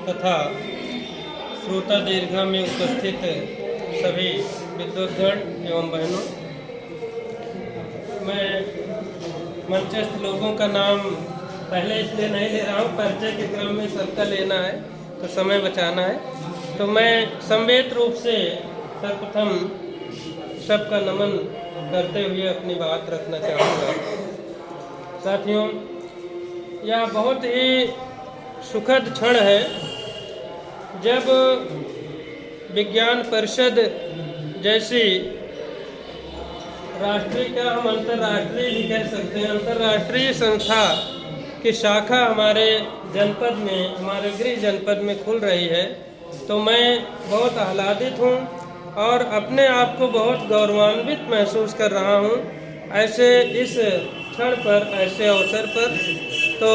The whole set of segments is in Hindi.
तथा श्रोता दीर्घा में उपस्थित सभी विद्वद्गण एवं बहनों, मैं मंचस्थ लोगों का नाम पहले इसलिए नहीं ले रहा हूँ, परिचय के क्रम में सबका लेना है तो समय बचाना है। तो मैं संवेद रूप से सर्वप्रथम सबका नमन करते हुए अपनी बात रखना चाहूँगा। साथियों, यह बहुत ही सुखद क्षण है जब विज्ञान परिषद जैसी राष्ट्रीय, क्या हम अंतर्राष्ट्रीय भी कह सकते हैं, अंतर्राष्ट्रीय संस्था की शाखा हमारे जनपद में, हमारे गृह जनपद में खुल रही है। तो मैं बहुत आह्लादित हूँ और अपने आप को बहुत गौरवान्वित महसूस कर रहा हूँ ऐसे इस क्षण पर, ऐसे अवसर पर। तो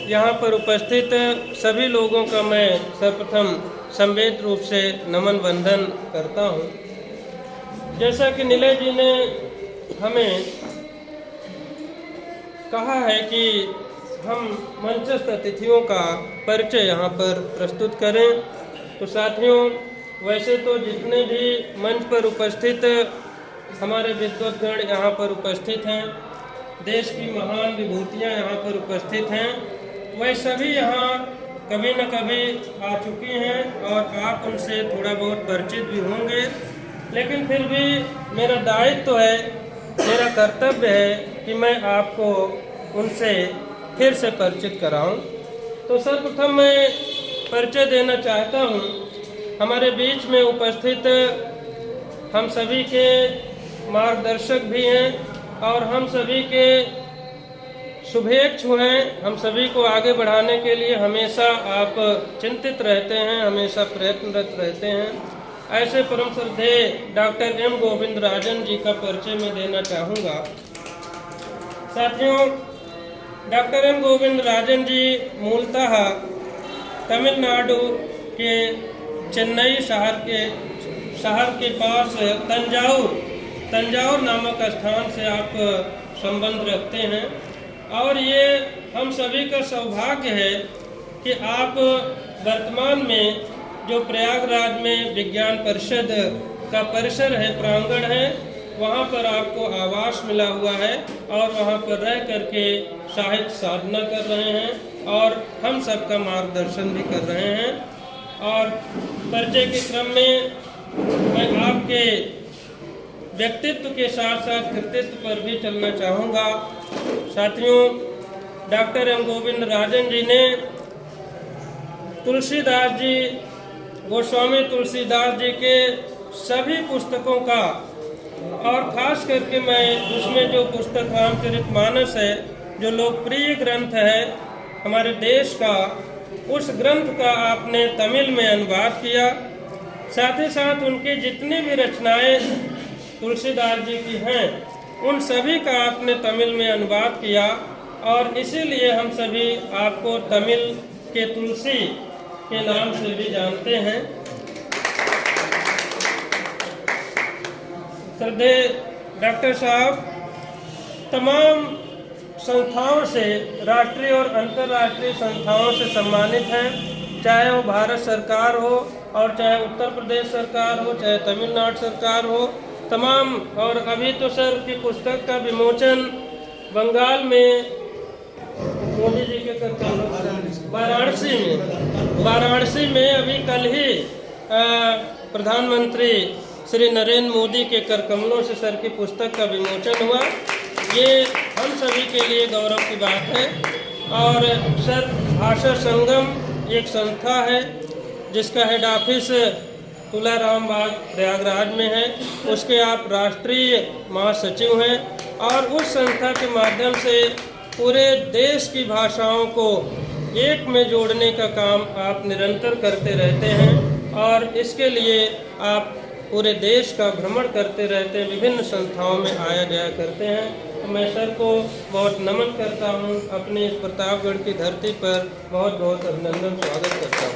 यहाँ पर उपस्थित सभी लोगों का मैं सर्वप्रथम संवेद रूप से नमन वंदन करता हूँ। जैसा कि निलय जी ने हमें कहा है कि हम मंचस्थ अतिथियों का परिचय यहाँ पर प्रस्तुत करें, तो साथियों, वैसे तो जितने भी मंच पर उपस्थित हमारे विद्वद्गण यहाँ पर उपस्थित हैं, देश की महान विभूतियाँ यहाँ पर उपस्थित हैं, वह सभी यहाँ कभी न कभी आ चुकी हैं और आप उनसे थोड़ा बहुत परिचित भी होंगे। लेकिन फिर भी मेरा दायित्व है, मेरा कर्तव्य है कि मैं आपको उनसे फिर से परिचित कराऊं। तो सर्वप्रथम मैं परिचय देना चाहता हूं। हमारे बीच में उपस्थित हम सभी के मार्गदर्शक भी हैं और हम सभी के शुभेच्छु हैं। हम सभी को आगे बढ़ाने के लिए हमेशा आप चिंतित रहते हैं, हमेशा प्रयत्नरत रहते हैं। ऐसे परम श्रद्धेय डॉक्टर एम गोविंदराजन जी का परिचय मैं देना चाहूँगा। साथियों, डॉक्टर एम गोविंदराजन जी मूलतः तमिलनाडु के चेन्नई शहर के पास तंजावुर नामक स्थान से आप संबंध रखते हैं। और ये हम सभी का सौभाग्य है कि आप वर्तमान में जो प्रयागराज में विज्ञान परिषद का परिसर है, प्रांगण है, वहाँ पर आपको आवास मिला हुआ है और वहाँ पर रह करके साहित्य साधना कर रहे हैं और हम सबका मार्गदर्शन भी कर रहे हैं। और परिचय के क्रम में मैं आपके व्यक्तित्व के साथ साथ कृतित्व पर भी चलना चाहूँगा। साथियों, डॉक्टर एम गोविंदराजन जी ने तुलसीदास जी, गोस्वामी तुलसीदास जी के सभी पुस्तकों का, और खास करके मैं उसमें जो पुस्तक रामचरितमानस है, जो लोकप्रिय ग्रंथ है हमारे देश का, उस ग्रंथ का आपने तमिल में अनुवाद किया। साथ ही साथ उनकी जितनी भी रचनाएं तुलसीदास जी की हैं, उन सभी का आपने तमिल में अनुवाद किया और इसीलिए हम सभी आपको तमिल के तुलसी के नाम से भी जानते हैं। श्रद्धेय डॉक्टर साहब तमाम संस्थाओं से, राष्ट्रीय और अंतर्राष्ट्रीय संस्थाओं से सम्मानित हैं, चाहे वो भारत सरकार हो और चाहे उत्तर प्रदेश सरकार हो, चाहे तमिलनाडु सरकार हो, तमाम। और अभी तो सर की पुस्तक का विमोचन बंगाल में मोदी जी के वाराणसी में अभी कल ही प्रधानमंत्री श्री नरेंद्र मोदी के कर कमलों से सर की पुस्तक का विमोचन हुआ। ये हम सभी के लिए गौरव की बात है। और सर, भाषा संगम एक संस्था है जिसका हेड ऑफिस तुलाराम बाग प्रयागराज में है, उसके आप राष्ट्रीय महासचिव हैं और उस संस्था के माध्यम से पूरे देश की भाषाओं को एक में जोड़ने का काम आप निरंतर करते रहते हैं और इसके लिए आप पूरे देश का भ्रमण करते रहते हैं, विभिन्न संस्थाओं में आया जाया करते हैं। तो मैं सर को बहुत नमन करता हूँ, अपने इस प्रतापगढ़ की धरती पर बहुत बहुत अभिनंदन स्वागत करता हूँ।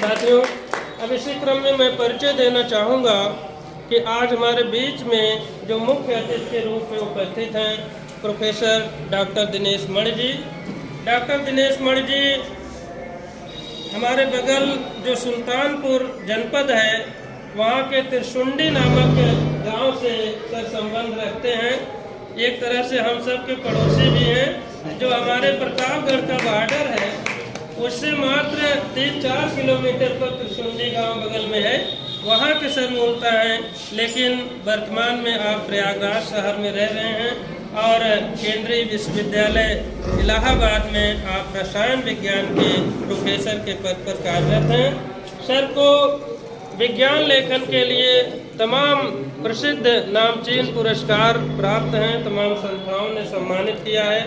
साथियों, अब इसी क्रम में मैं परिचय देना चाहूँगा कि आज हमारे बीच में जो मुख्य अतिथि के रूप में उपस्थित हैं professor doctor Dinesh Mani ji. Doctor Dinesh Mani ji हमारे बगल जो सुल्तानपुर जनपद है, वहाँ के त्रिशुंडी नामक गांव से सर संबंध रखते हैं। एक तरह से हम सब के पड़ोसी भी हैं। जो हमारे प्रतापगढ़ का बॉर्डर है, उससे मात्र 3-4 किलोमीटर पर त्रिशुंडी गांव बगल में है, वहाँ के सर मूलता हैं। लेकिन वर्तमान में आप प्रयागराज शहर में रह रहे हैं और केंद्रीय विश्वविद्यालय इलाहाबाद में आप रसायन विज्ञान के प्रोफेसर के पद पर कार्यरत हैं। सर को विज्ञान लेखन के लिए तमाम प्रसिद्ध नामचीन पुरस्कार प्राप्त हैं, तमाम संस्थाओं ने सम्मानित किया है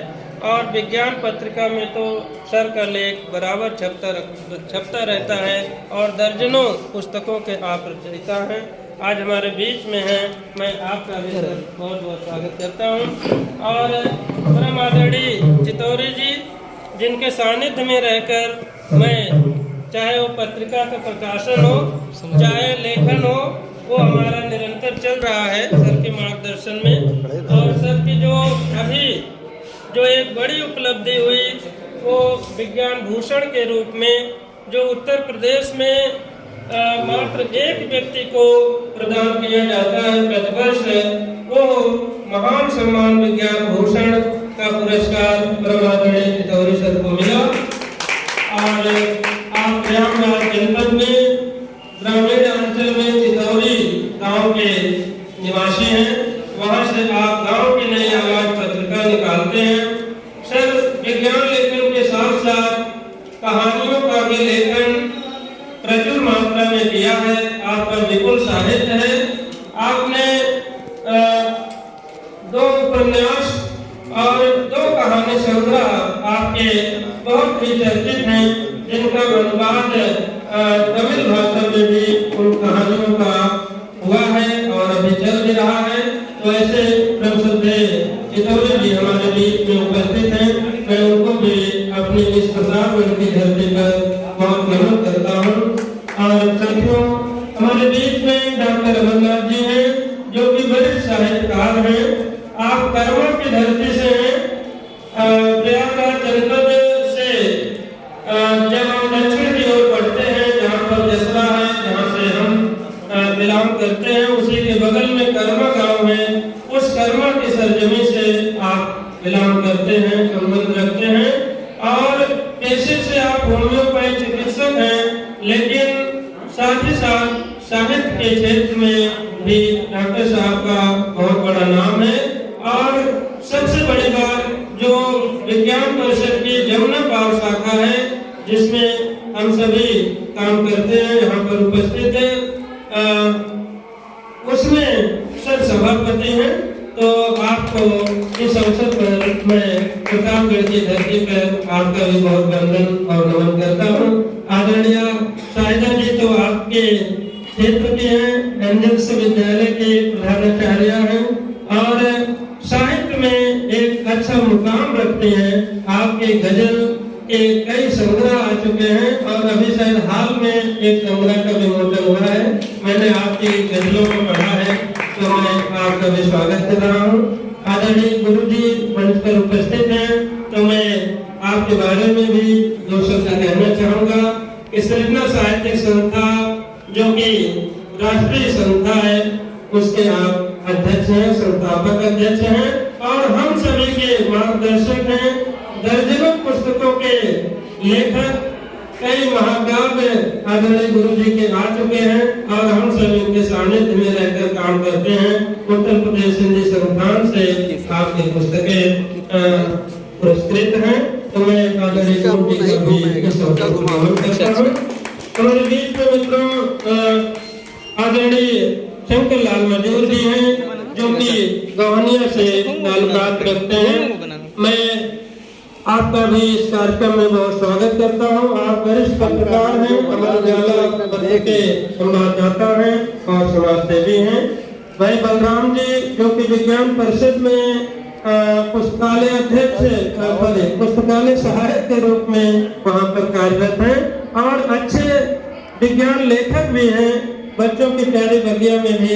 और विज्ञान पत्रिका में तो सर का लेख बराबर छपता रहता है और दर्जनों पुस्तकों के आप रचयिता हैं। आज हमारे बीच में हैं, मैं आपका भी सर बहुत बहुत स्वागत करता हूं। और परम आदरणीय चितौरी जी, जिनके सानिध्य में रहकर मैं, चाहे वो पत्रिका का प्रकाशन हो, चाहे लेखन हो, वो हमारा निरंतर चल रहा है सर के मार्गदर्शन में। और सर की जो एक बड़ी उपलब्धि हुई, वो विज्ञान भूषण के रूप में जो उत्तर प्रदेश में मात्र एक व्यक्ति को प्रदान किया जाता है प्रतिवर्ष, वो महान सम्मान विज्ञान भूषण का पुरस्कार परम आदरणीय चितौरी सर को मिला। और आप प्रयागराज जनपद में ग्रामीण अंचल में चितौरी गांव के निवासी हैं, वहां से आप गांव की नई आवाज पत्रिका निकालते हैं। सर विज्ञान लेखन के साथ साथ कहानियों का भी लेखन प्रचुर मात्रा में किया है। आपका विपुल साहित्य है। आपने 2 उपन्यास और 2 कहानी संग्रह आपके बहुत ही चर्चित हैं, जिनका अनुवाद तमिल भाषा में भी उन कहानियों का हुआ है और अभी चल भी रहा है। तो ऐसे चितौरी जी हमारे बीच में उपस्थित हैं, मैं उनको भी अपनी इस प्रतापगढ़ की धरती पर बहुत नमन करता हूँ। और साथियों, हमारे बीच में डॉक्टर अमरनाथ जी हैं, जो कि बड़े साहित्यकार हैं। आप कर्मा की धरती से हैं। प्रयागराज जनपद से जब हम दक्षिण की ओर बढ़ते हैं, जहाँ पर जसरा है, जहाँ से हम बिलोंग करते हैं, उसी के बगल में कर्मा गांव है। उस कर्मा की सरजमी से आप बिलोंग करते हैं, संबंध रखते हैं। और पेशे से आप होम्योपैथ चिकित्सक हैं, लेकिन साथ ही साथ साहित्य के क्षेत्र में भी डॉक्टर साहब का बहुत बड़ा नाम है। और सबसे बड़ी बात, जो विज्ञान परिषद की जमुना पावर शाखा है, जिसमें हम सभी काम करते हैं, यहाँ पर उपस्थित है, उसमें सर सभापति हैं। तो आपको इस अवसर पर मैं प्रतापगढ़ की धरती पर आपका भी बहुत वंदन और नमन करता हूँ। आदरणीय साहिदा जी तो आपके क्षेत्र के हैं, एंजल विश्वविद्यालय के प्रधानाचार्य हैं और साहित्य में एक अच्छा मुकाम रखते हैं। आपके गजल के कई संग्रह आ चुके हैं और अभी शायद हाल में एक संग्रह का विमोचन हुआ है। मैंने आपकी गजलों को पढ़ा है, तो मैं आपका भी स्वागत कर रहा हूँ। आदरणीय गुरु जी मंच पर उपस्थित हैं, तो मैं आपके बारे में भी 2 शब्द कहना चाहूँगा कि सृजना साहित्यिक संस्था, जो कि राष्ट्रीय संस्था है, उसके आप अध्यक्ष हैं, संस्थापक अध्यक्ष हैं और हम सभी के मार्गदर्शक हैं। दर्जनों पुस्तकों के लेखक, कई महाकाव्य आदरणीय गुरु जी के आ चुके हैं और हम सब इनके सानिध्य में रहकर काम करते हैं। उत्तर प्रदेश हिंदी संस्थान से आपकी पुस्तकें पुरस्कृत हैं, तो मैं आदरणीय गुरु जी का भी इस अवसर को नमन करता हूँ। हमारे बीच में मित्रों आदरणीय शंकर लाल मजूर जी हैं, जो कि गवानिया से ताल्लुकात रखते हैं। मैं आपका भी इस कार्यक्रम में बहुत स्वागत करता हूँ। आप वरिष्ठ पत्रकार हैं, अमर उजाला पत्र के संवाददाता हैं और समाजसेवी हैं। भाई बलराम जी, जो कि विज्ञान परिषद में पुस्तकालय अध्यक्ष, पुस्तकालय सहायक के रूप में वहाँ पर कार्यरत हैं और अच्छे विज्ञान लेखक भी हैं। बच्चों की प्यारी बगिया में भी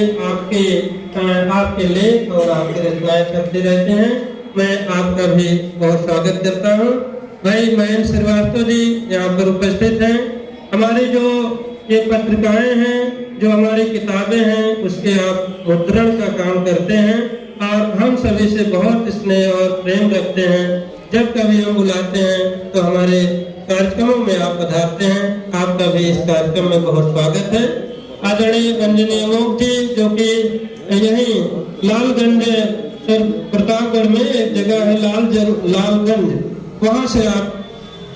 आपके लेख और आपके रचनाएं छपते रहते हैं। मैं आपका भी बहुत स्वागत करता हूँ। भाई महेंद्र श्रीवास्तव जी यहाँ पर उपस्थित हैं, हमारे जो ये पत्रिकाएं हैं, जो हमारी किताबें हैं, उसके आप मुद्रण का काम करते हैं और हम सभी से बहुत स्नेह और प्रेम रखते हैं। जब कभी हम बुलाते हैं तो हमारे कार्यक्रमों में आप पधारते हैं। आपका भी इस कार्यक्रम में बहुत स्वागत है। आदरणीय अंजनी अमोघ जी, जो कि यही लालगंज प्रतापगढ़ में एक जगह है लालगंज, वहाँ से आप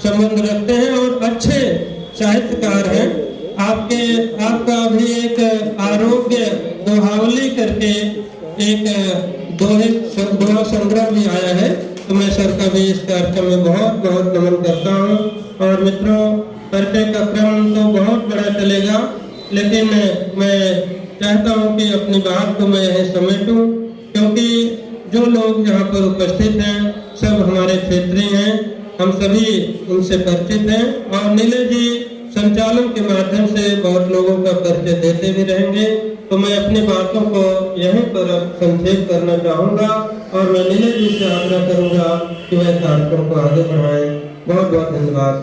संबंध रखते हैं और अच्छे साहित्यकार हैं। आपका भी एक आरोग्य दोहावली करके एक दोहा संग्रह भी आया है, तो मैं सर का भी इस कार्यक्रम में बहुत बहुत नमन करता हूँ। और मित्रों, परिचय का क्रम तो बहुत बड़ा चलेगा, लेकिन मैं चाहता हूँ कि अपनी बात को मैं यहीं समेटूं, क्योंकि जो लोग यहाँ पर उपस्थित हैं सब हमारे क्षेत्रीय हैं, हम सभी उनसे परिचित हैं और नीले जी संचालन के माध्यम से बहुत लोगों का परिचय देते भी रहेंगे। तो मैं अपनी बातों को यहीं पर संक्षेप करना चाहूँगा और मैं नीले जी से आग्रह करूँगा कि वह कार्यक्रम को आगे बढ़ाएं। बहुत बहुत धन्यवाद।